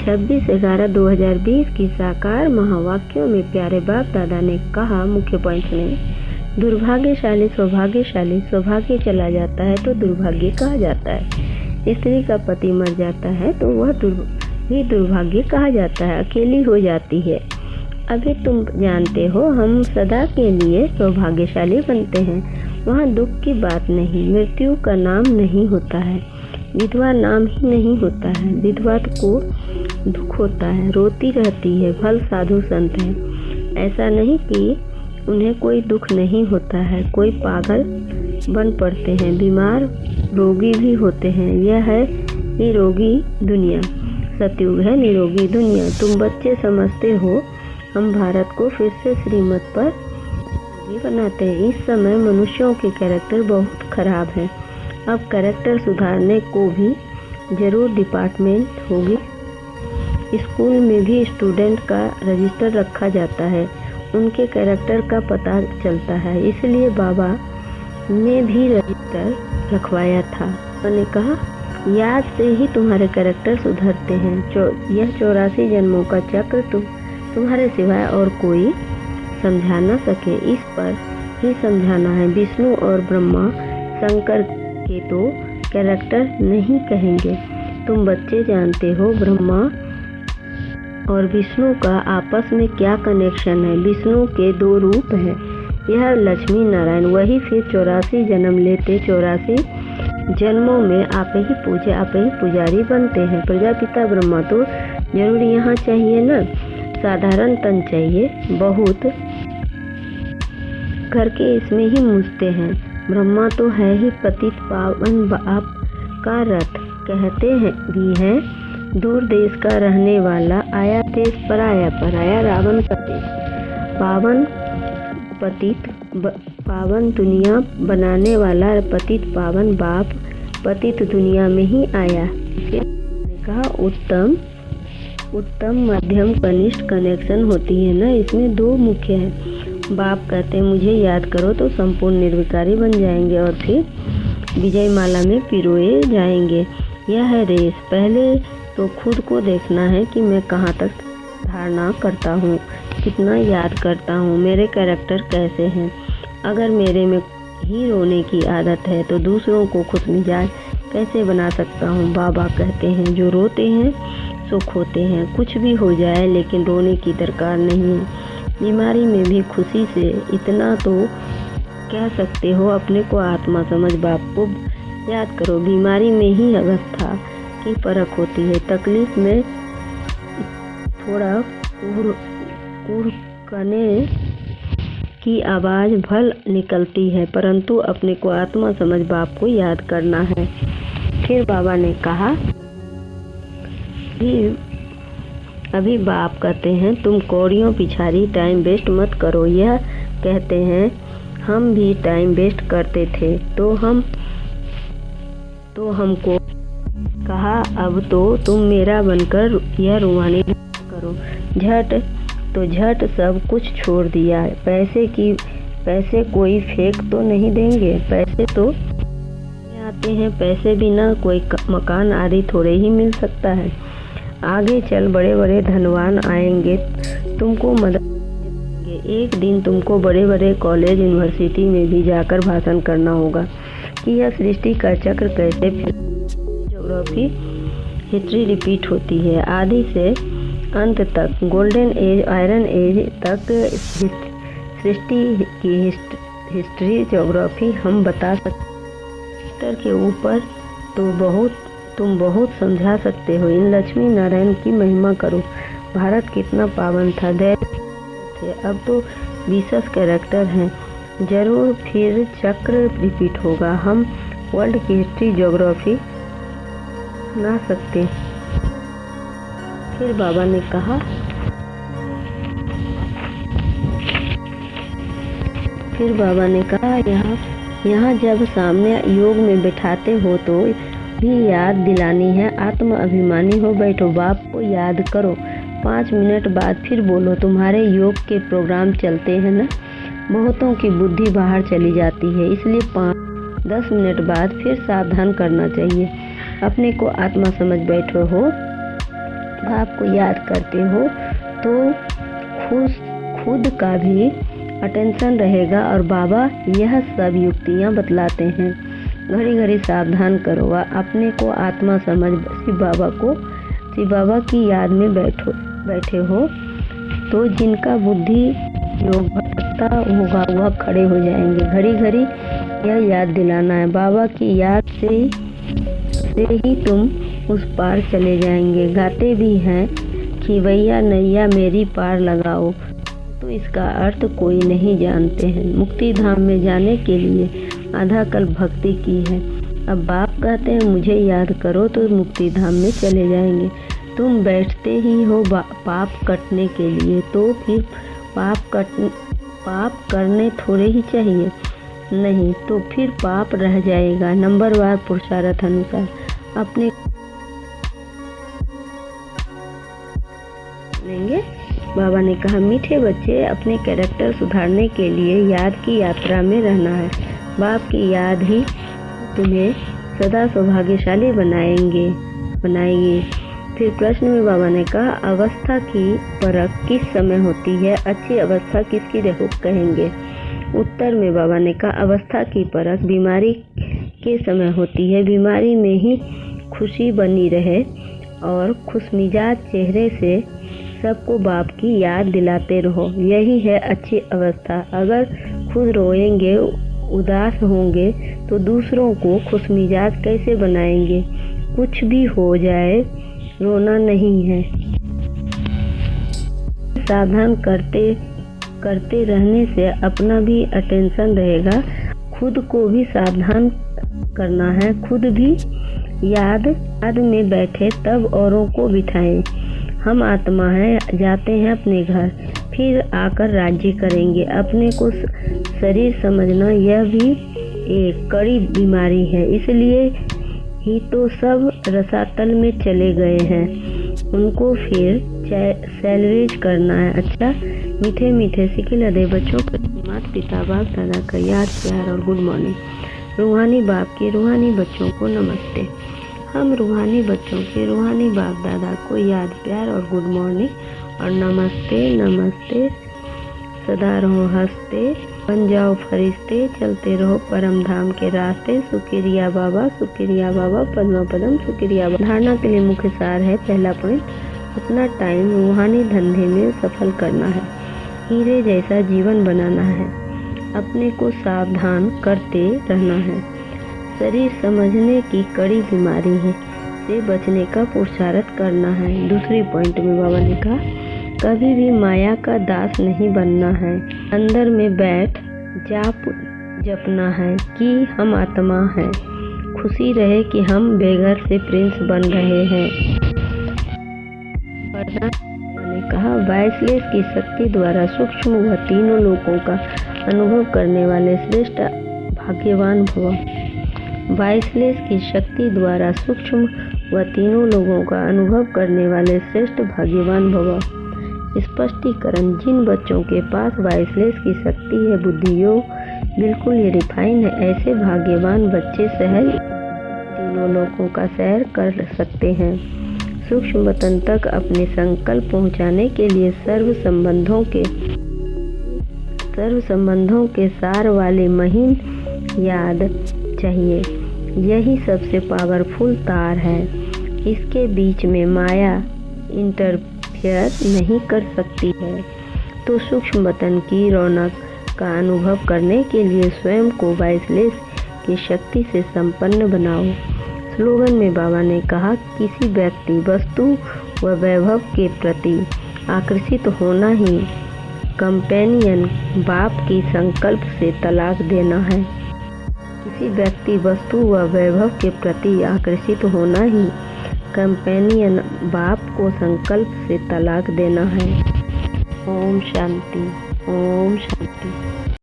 26/11/2020 की साकार महावाक्यों में प्यारे बाप दादा ने कहा, मुख्य पॉइंट में, दुर्भाग्यशाली सौभाग्यशाली, सौभाग्य चला जाता है तो दुर्भाग्य कहा जाता है। स्त्री का पति मर जाता है तो वह भी दुर्भाग्य कहा जाता है, अकेली हो जाती है। अभी तुम जानते हो हम सदा के लिए सौभाग्यशाली बनते हैं, वहाँ दुख की बात नहीं, मृत्यु का नाम नहीं होता है, विधवा नाम ही नहीं होता है, विधवा को दुख होता है, रोती रहती है, फल साधु संत है। ऐसा नहीं कि उन्हें कोई दुख नहीं होता है, कोई पागल बन पड़ते हैं, बीमार रोगी भी होते हैं। यह है निरोगी दुनिया, सतयुग है निरोगी दुनिया। तुम बच्चे समझते हो हम भारत को फिर से श्रीमत पर बनाते हैं। इस समय मनुष्यों के कैरेक्टर बहुत खराब है। अब कैरेक्टर सुधारने को भी जरूर डिपार्टमेंट होगी। स्कूल में भी स्टूडेंट का रजिस्टर रखा जाता है, उनके कैरेक्टर का पता चलता है, इसलिए बाबा ने भी रजिस्टर रखवाया था। मैंने कहा, याद से ही तुम्हारे कैरेक्टर सुधरते हैं। यह 84 जन्मों का चक्र तुम्हारे सिवाय और कोई समझा न सके, इस पर ही समझाना है। विष्णु और ब्रह्मा शंकर के तो कैरेक्टर नहीं कहेंगे। तुम बच्चे जानते हो ब्रह्मा और विष्णु का आपस में क्या कनेक्शन है। विष्णु के 2 रूप हैं, यह लक्ष्मी नारायण। वही फिर 84 जन्म लेते, 84 जन्मों में आप ही पुजारी बनते हैं। प्रजापिता ब्रह्मा तो जरूर यहाँ चाहिए ना, साधारण तन चाहिए, बहुत करके इसमें ही मुझते हैं। ब्रह्मा तो है ही पतित पावन बाप का रथ, कहते हैं भी हैं, दूर देश का रहने वाला, आया देश पराया रावण का देश। पावन दुनिया बनाने वाला पतित पावन बाप पतित दुनिया में ही आया। मैंने कहा उत्तम मध्यम कनिष्ठ कनेक्शन होती है ना, इसमें 2 मुख्य है। बाप कहते हैं मुझे याद करो तो संपूर्ण निर्विकारी बन जाएंगे और फिर विजय माला में पिरोए जाएंगे। यह है रेस। पहले तो खुद को देखना है कि मैं कहाँ तक धारणा करता हूँ, कितना याद करता हूँ, मेरे कैरेक्टर कैसे हैं। अगर मेरे में ही रोने की आदत है तो दूसरों को खुश मिजाज कैसे बना सकता हूँ। बाबा कहते हैं जो रोते हैं सुख होते हैं, कुछ भी हो जाए लेकिन रोने की दरकार नहीं है। बीमारी में भी खुशी से इतना तो कह सकते हो, अपने को आत्मा समझ बाप को याद करो। बीमारी में ही अवस्था की परख होती है। तकलीफ में थोड़ा कुड़कने की आवाज़ भल निकलती है, परंतु अपने को आत्मा समझ बाप को याद करना है। फिर बाबा ने कहा, अभी बाप कहते हैं तुम कौड़ियों पिछाड़ी टाइम वेस्ट मत करो। यह कहते हैं हम भी टाइम वेस्ट करते थे तो हमको कहा अब तो तुम मेरा बनकर यह रूहानी करो। झट सब कुछ छोड़ दिया। पैसे कोई फेंक तो नहीं देंगे, पैसे तो आते हैं, पैसे बिना कोई मकान आदि थोड़े ही मिल सकता है। आगे चल बड़े बड़े धनवान आएंगे, तुमको मदद करेंगे। एक दिन तुमको बड़े बड़े कॉलेज यूनिवर्सिटी में भी जाकर भाषण करना होगा कि यह सृष्टि का चक्र कैसे ज्योग्राफी हिस्ट्री रिपीट होती है, आदि से अंत तक, गोल्डन एज आयरन एज तक सृष्टि की हिस्ट्री ज्योग्राफी हम बता सकते के ऊपर तो तुम बहुत समझा सकते हो। इन लक्ष्मी नारायण की महिमा करो। भारत कितना पावन था, दैत्य अब तो 20 कैरेक्टर हैं। जरूर फिर चक्र रिपीट होगा। हम वर्ल्ड की हिस्ट्री ज्योग्राफी बना सकते। फिर बाबा ने कहा, यहाँ जब सामने योग में बैठाते हो तो भी याद दिलानी है। आत्म अभिमानी हो बैठो, बाप को याद करो। 5 मिनट बाद फिर बोलो। तुम्हारे योग के प्रोग्राम चलते हैं ना, बहुतों की बुद्धि बाहर चली जाती है, इसलिए 5-10 मिनट बाद फिर सावधान करना चाहिए। अपने को आत्मा समझ बैठो हो बाप को याद करते हो तो खुद का भी अटेंशन रहेगा। और बाबा यह सब युक्तियाँ बतलाते हैं। घड़ी घड़ी सावधान करो, अपने को आत्मा समझ शिव बाबा की याद में बैठे हो तो जिनका बुद्धि योग भटकता होगा वह खड़े हो जाएंगे। घड़ी घड़ी यह याद दिलाना है, बाबा की याद से ही तुम उस पार चले जाएंगे। गाते भी हैं खिवैया नैया मेरी पार लगाओ, तो इसका अर्थ कोई नहीं जानते हैं। मुक्ति धाम में जाने के लिए आधा कल्प भक्ति की है। अब बाप कहते हैं मुझे याद करो तो मुक्ति धाम में चले जाएंगे। तुम बैठते ही हो पाप कटने के लिए, तो फिर पाप करने थोड़े ही चाहिए, नहीं तो फिर पाप रह जाएगा। नंबरवार पुरुषार्थ अनुसार अपने लेंगे। बाबा ने कहा मीठे बच्चे, अपने कैरेक्टर सुधारने के लिए याद की यात्रा में रहना है। बाप की याद ही तुम्हें सदा सौभाग्यशाली बनाएगी। फिर प्रश्न में बाबा ने कहा अवस्था की परख किस समय होती है, अच्छी अवस्था किसकी कहेंगे। उत्तर में बाबा ने कहा अवस्था की परख बीमारी के समय होती है। बीमारी में ही खुशी बनी रहे और खुशमिजाज चेहरे से सबको बाप की याद दिलाते रहो, यही है अच्छी अवस्था। अगर खुद रोएंगे उदास होंगे तो दूसरों को खुशमिजाज कैसे बनाएंगे। कुछ भी हो जाए रोना नहीं है। सावधान करते रहने से अपना भी अटेंशन रहेगा, खुद को भी सावधान करना है। खुद भी याद में बैठे तब औरों को बिठाएं। हम आत्मा हैं, जाते हैं अपने घर, फिर आकर राज्य करेंगे। अपने को शरीर समझना यह भी एक कड़ी बीमारी है, इसलिए ही तो सब रसातल में चले गए हैं। उनको फिर सैलवेज करना है। अच्छा मीठे मीठे सिखिलदे बच्चों को माता पिता बाप दादा का याद प्यार और गुड मॉर्निंग। रूहानी बाप के रूहानी बच्चों को नमस्ते। हम रूहानी बच्चों के रूहानी बाप दादा को याद प्यार और गुड मॉर्निंग और नमस्ते। सदा रहो हंसते, बन जाओ फरिश्ते, चलते रहो परम धाम के रास्ते। शुक्रिया बाबा, पद्मा पदम शुक्रिया बाबा। धारणा के लिए मुख्य सार है, पहला पॉइंट, अपना टाइम रूहानी धंधे में सफल करना है, हीरे जैसा जीवन बनाना है, अपने को सावधान करते रहना है। शरीर समझने की कड़ी बीमारी है, से बचने का पुरुषार्थ करना है। दूसरी पॉइंट में बाबा ने कहा कभी भी माया का दास नहीं बनना है। अंदर में बैठ जाप जपना है कि हम आत्मा हैं। खुशी रहे कि हम बेघर से प्रिंस बन रहे हैं। मैंने कहा वाइसलेस की शक्ति द्वारा सूक्ष्म व तीनों लोकों का अनुभव करने वाले श्रेष्ठ भाग्यवान भव। वाइसलेस की शक्ति द्वारा सूक्ष्म व तीनों लोगों का अनुभव करने वाले श्रेष्ठ भाग्यवान भव। स्पष्टीकरण, जिन बच्चों के पास वाइसलेस की शक्ति है, बुद्धि योग बिल्कुल ये रिफाइन है, ऐसे भाग्यवान बच्चे सहज तीनों लोकों का सैर कर सकते हैं। सूक्ष्म वतन तक अपने संकल्प पहुंचाने के लिए सर्व संबंधों के सार वाले महीन याद चाहिए। यही सबसे पावरफुल तार है। इसके बीच में माया इंटरफेयर नहीं कर सकती है। तो सूक्ष्म वतन की रौनक का अनुभव करने के लिए स्वयं को वाइसलेस की शक्ति से संपन्न बनाओ। स्लोगन में बाबा ने कहा किसी व्यक्ति, वस्तु व वैभव के प्रति आकर्षित होना ही कंपेनियन बाप की संकल्प से तलाक देना है। किसी व्यक्ति, वस्तु व वैभव के प्रति आकर्षित होना ही कंपेनियन बाप को संकल्प से तलाक देना है। ओम शांति, ओम शांति।